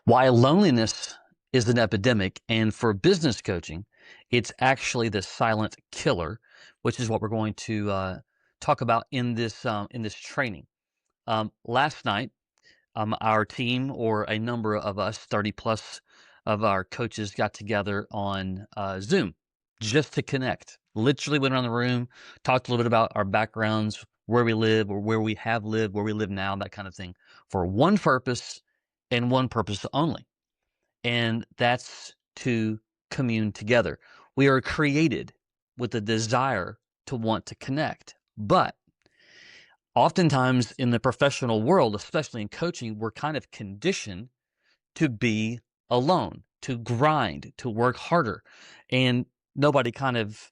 Why loneliness is an epidemic, and for business coaching, it's actually the silent killer, which is what we're going to talk about in this training. Last night, our team, or a number of us, 30 plus of our coaches, got together on Zoom just to connect. Literally went around the room, talked a little bit about our backgrounds, where we live, or where we have lived, where we live now, that kind of thing, for one purpose and one purpose only, and that's to commune together. We are created with a desire to want to connect. But oftentimes in the professional world, especially in coaching, we're kind of conditioned to be alone, to grind, to work harder. And nobody kind of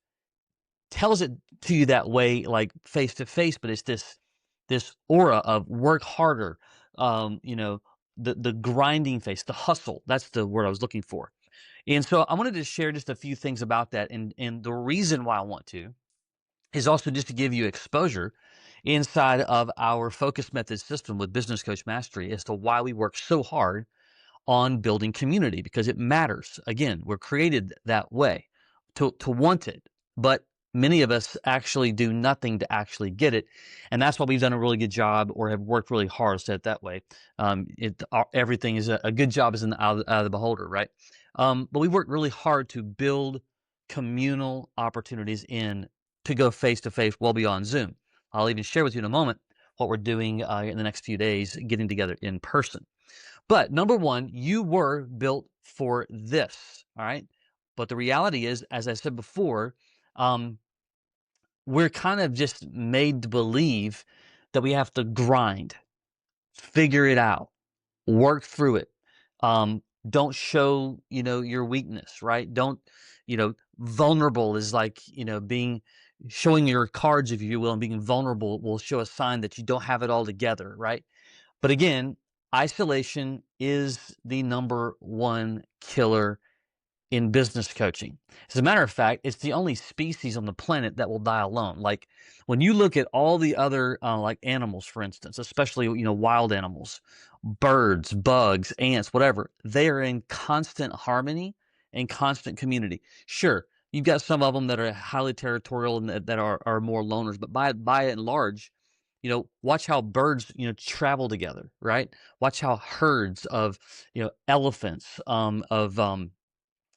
tells it to you that way, like face to face, but it's this aura of work harder, you know, the grinding face, the hustle. That's the word I was looking for. And so I wanted to share just a few things about that. And the reason why I want to is also just to give you exposure inside of our focus method system with Business Coach Mastery as to why we work so hard on building community, because it matters. Again, we're created that way to want it, but many of us actually do nothing to actually get it, and that's why we've done a really good job, or have worked really hard, said it that way. Everything is a good job is in the eye of the beholder, right? But we worked really hard to build communal opportunities to go face to face, well beyond Zoom. I'll even share with you in a moment what we're doing in the next few days, getting together in person. But number one, you were built for this, all right? But the reality is, as I said before, um, we're kind of just made to believe that we have to grind, figure it out, work through it. Don't show, your weakness, right? Don't, vulnerable is like, showing your cards, if you will, and being vulnerable will show a sign that you don't have it all together, right? But again, isolation is the number one killer in business coaching. As a matter of fact, it's the only species on the planet that will die alone. Like when you look at all the other, like animals, for instance, especially, wild animals, birds, bugs, ants, whatever, they are in constant harmony and constant community. Sure, you've got some of them that are highly territorial and that are more loners, but by and large, watch how birds, travel together, right? Watch how herds of, elephants,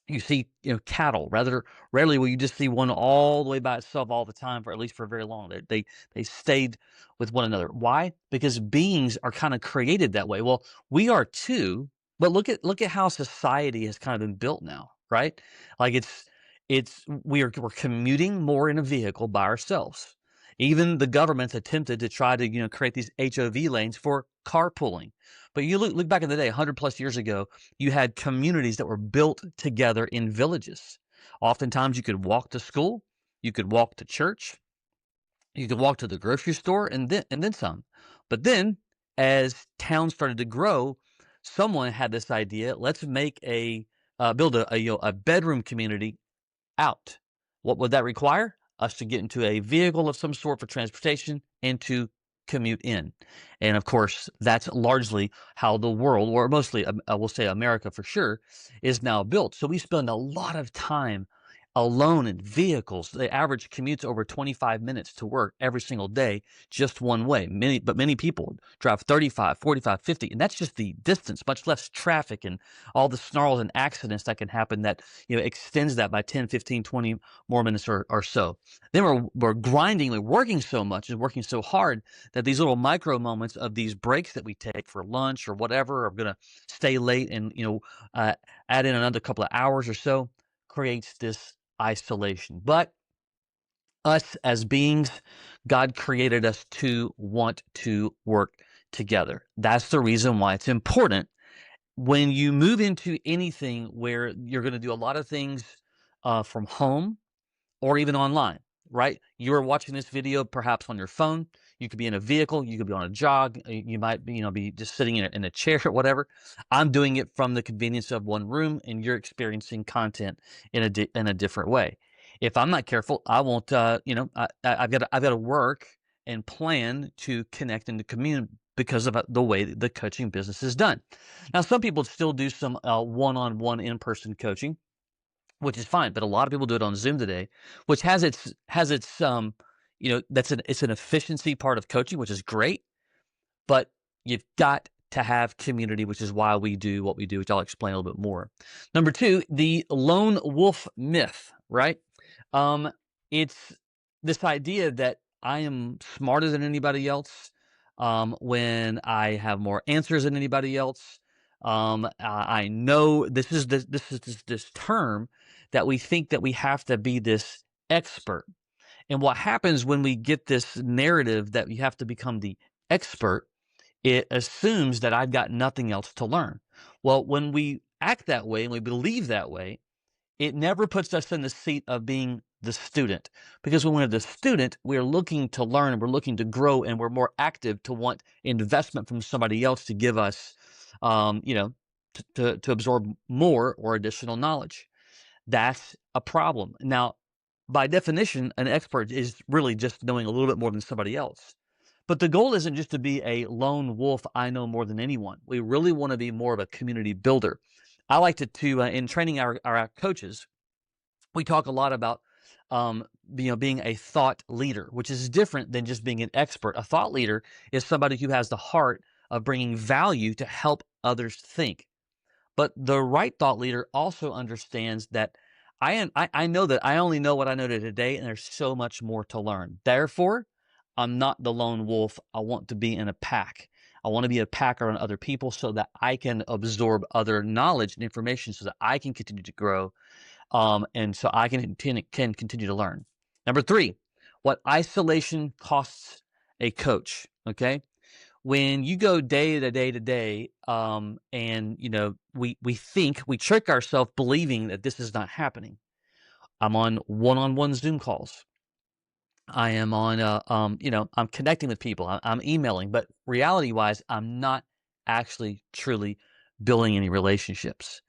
you see, cattle. Rather rarely will you just see one all the way by itself all the time, for at least for very long. They stayed with one another. Why? Because beings are kind of created that way. Well, we are too, but look at how society has kind of been built now, right? Like we're commuting more in a vehicle by ourselves. Even the government's attempted to try to, create these HOV lanes for carpooling. But you look back in the day, 100 plus years ago, you had communities that were built together in villages. Oftentimes you could walk to school, you could walk to church, you could walk to the grocery store, and then some. But then as towns started to grow, someone had this idea, let's make build a bedroom community out. What would that require? Us to get into a vehicle of some sort for transportation and to commute in. And of course, that's largely how the world, or mostly, I will say America for sure, is now built. So we spend a lot of time alone in vehicles. The average commutes over 25 minutes to work every single day, just one way. Many people drive 35, 45, 50, and that's just the distance, much less traffic and all the snarls and accidents that can happen that, extends that by 10, 15, 20 more minutes or so. Then we're grinding, we're working so much and working so hard that these little micro moments of these breaks that we take for lunch or whatever, are going to stay late and, add in another couple of hours or so, creates this isolation. But us as beings, God created us to want to work together. That's the reason why it's important when you move into anything where you're going to do a lot of things from home or even online, right? You're watching this video perhaps on your phone. You could be in a vehicle. You could be on a jog. You might be, be just sitting in a chair or whatever. I'm doing it from the convenience of one room, and you're experiencing content in a different way. If I'm not careful, I won't. I've got to work and plan to connect and to because of the way that the coaching business is done. Now, some people still do some one-on-one in-person coaching, which is fine, but a lot of people do it on Zoom today, which has its it's an efficiency part of coaching, which is great, but you've got to have community, which is why we do what we do, which I'll explain a little bit more. Number two, the lone wolf myth, right? Um, it's this idea that I am smarter than anybody else, when I have more answers than anybody else. I know this term that we think that we have to be this expert. And what happens when we get this narrative that you have to become the expert, it assumes that I've got nothing else to learn. Well, when we act that way and we believe that way, it never puts us in the seat of being the student. Because when we're the student, we're looking to learn, we're looking to grow, and we're more active to want investment from somebody else to give us, to absorb more or additional knowledge. That's a problem. Now, by definition, an expert is really just knowing a little bit more than somebody else. But the goal isn't just to be a lone wolf, I know more than anyone. We really want to be more of a community builder. I like to in training our coaches, we talk a lot about being a thought leader, which is different than just being an expert. A thought leader is somebody who has the heart of bringing value to help others think. But the right thought leader also understands that I know that I only know what I know today, and there's so much more to learn. Therefore, I'm not the lone wolf. I want to be in a pack. I want to be a pack around other people so that I can absorb other knowledge and information so that I can continue to grow, and so I can continue to learn. Number three, what isolation costs a coach. Okay, when you go day to day to day, and we trick ourselves believing that this is not happening. I'm on one-on-one Zoom calls. I am on, I'm connecting with people. I'm emailing, but reality-wise, I'm not actually truly building any relationships.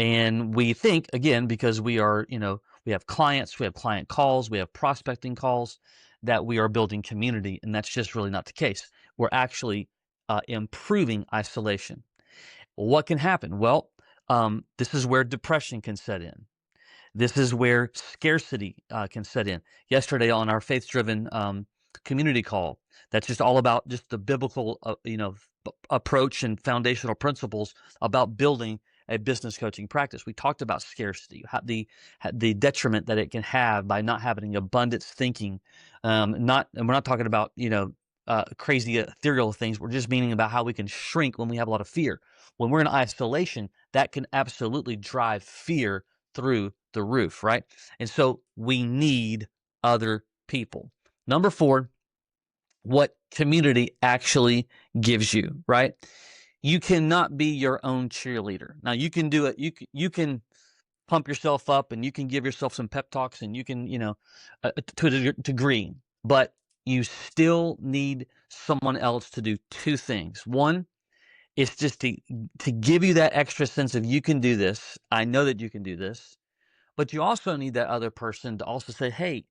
And we think, again, because we have clients, we have client calls, we have prospecting calls, that we are building community, and that's just really not the case. We're actually improving isolation. What can happen? Well, this is where depression can set in. This is where scarcity can set in. Yesterday on our faith-driven community call, that's just all about just the biblical, approach and foundational principles about building a business coaching practice. We talked about scarcity, the detriment that it can have by not having abundance thinking. And we're not talking about crazy ethereal things. We're just meaning about how we can shrink when we have a lot of fear. When we're in isolation, that can absolutely drive fear through the roof, right? And so we need other people. Number four, what community actually gives you, right? You cannot be your own cheerleader. Now you can do it. You can pump yourself up and you can give yourself some pep talks and you can, to a degree, but you still need someone else to do two things. One, it's just to give you that extra sense of you can do this. I know that you can do this. But you also need that other person to also say, "Hey,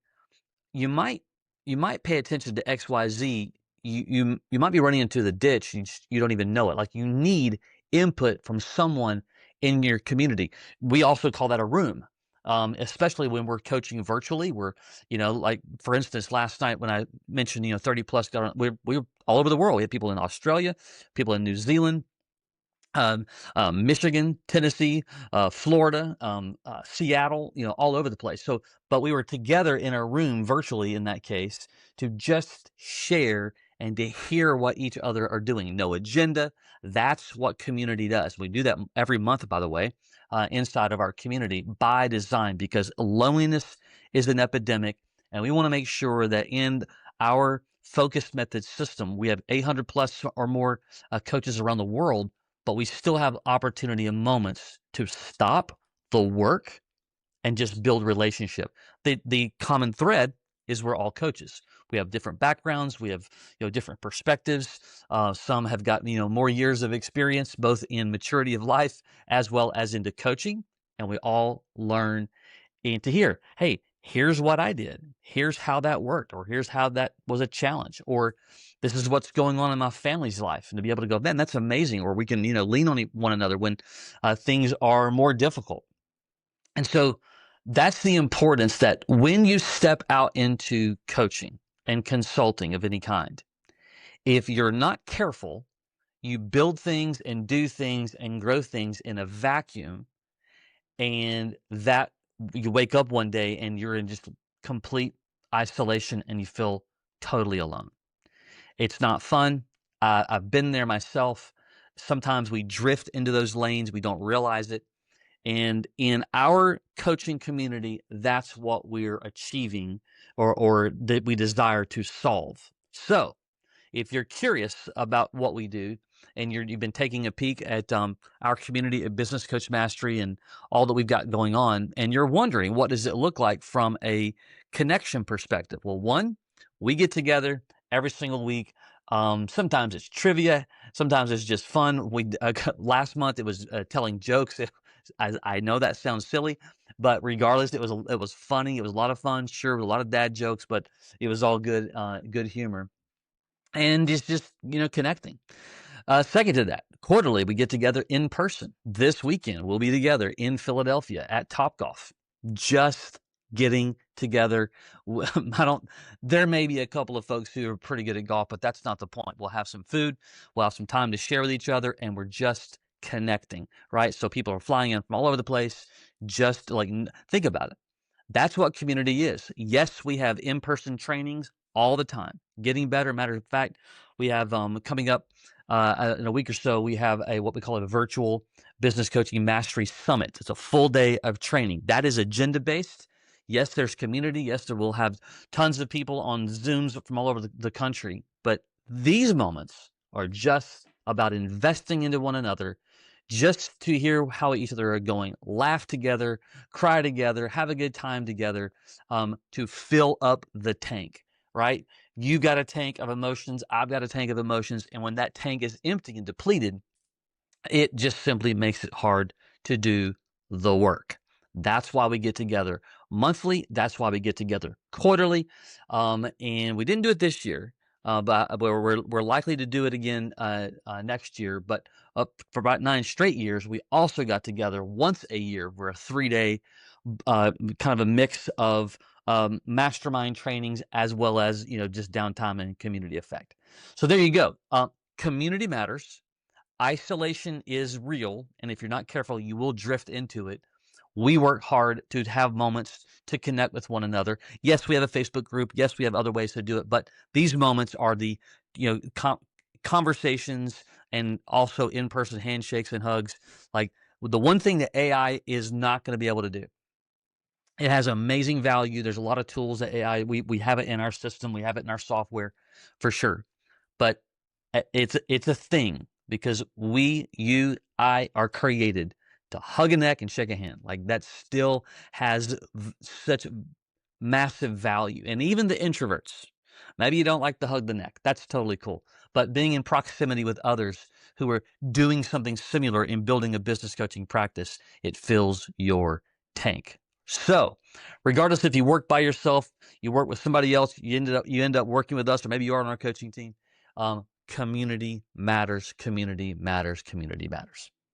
you might you might pay attention to XYZ. You might be running into the ditch. You don't even know it. Like you need input from someone in your community. We also call that a room, especially when we're coaching virtually. We're like for instance, last night when I mentioned 30 plus, we're all over the world. We had people in Australia, people in New Zealand, Michigan, Tennessee, Florida, Seattle, all over the place. So, but we were together in a room virtually in that case to just share and to hear what each other are doing. No agenda. That's what community does. We do that every month, by the way, inside of our community by design, because loneliness is an epidemic. And we want to make sure that in our focused method system, we have 800 plus or more coaches around the world, but we still have opportunity and moments to stop the work and just build relationship. The common thread is we're all coaches. We have different backgrounds. We have different perspectives. Some have got more years of experience, both in maturity of life as well as into coaching, and we all learn into here. Hey, here's what I did. Here's how that worked, or here's how that was a challenge, or this is what's going on in my family's life. And to be able to go, man, that's amazing. Or we can, lean on one another when things are more difficult. And so that's the importance that when you step out into coaching and consulting of any kind, if you're not careful, you build things and do things and grow things in a vacuum, and that you wake up one day and you're in just complete isolation and you feel totally alone. It's not fun. I've been there myself. Sometimes we drift into those lanes, we don't realize it. And in our coaching community, that's what we're achieving, or that we desire to solve. So if you're curious about what we do, and you've been taking a peek at our community at Business Coach Mastery and all that we've got going on, and you're wondering what does it look like from a connection perspective? Well, one, we get together every single week. Sometimes it's trivia, sometimes it's just fun. We last month it was telling jokes. I know that sounds silly, but regardless, it was funny. It was a lot of fun. Sure, a lot of dad jokes, but it was all good humor, and it's just connecting. Second to that, quarterly we get together in person. This weekend we'll be together in Philadelphia at Topgolf, just getting together. I don't. There may be a couple of folks who are pretty good at golf, but that's not the point. We'll have some food, we'll have some time to share with each other, and we're just connecting, right? So people are flying in from all over the place. Just like think about it. That's what community is. Yes, we have in-person trainings all the time. Getting better. Matter of fact, we have coming up in a week or so, we have what we call a virtual business coaching mastery summit. It's a full day of training. That is agenda-based. Yes, there's community. Yes, there will have tons of people on Zooms from all over the country. But these moments are just about investing into one another, just to hear how each other are going, laugh together, cry together, have a good time together, to fill up the tank, right? You got a tank of emotions, I've got a tank of emotions, and when that tank is empty and depleted, it just simply makes it hard to do the work. That's why we get together monthly. That's why we get together quarterly. And we didn't do it this year, but we're likely to do it again next year. But up for about 9 straight years, we also got together once a year. We're a 3-day kind of a mix of mastermind trainings as well as just downtime and community effect. So there you go. Community matters. Isolation is real, and if you're not careful, you will drift into it. We work hard to have moments to connect with one another. Yes, we have a Facebook group. Yes, we have other ways to do it, but these moments are the conversations, and also in-person handshakes and hugs. Like the one thing that AI is not going to be able to do. It has amazing value. There's a lot of tools that AI, we have it in our system, we have it in our software for sure. But it's a thing, because I are created to hug a neck and shake a hand. Like that still has such massive value. And even the introverts, maybe you don't like to hug the neck. That's totally cool. But being in proximity with others who are doing something similar in building a business coaching practice, it fills your tank. So regardless if you work by yourself, you work with somebody else, you end up working with us, or maybe you are on our coaching team, community matters, community matters, community matters.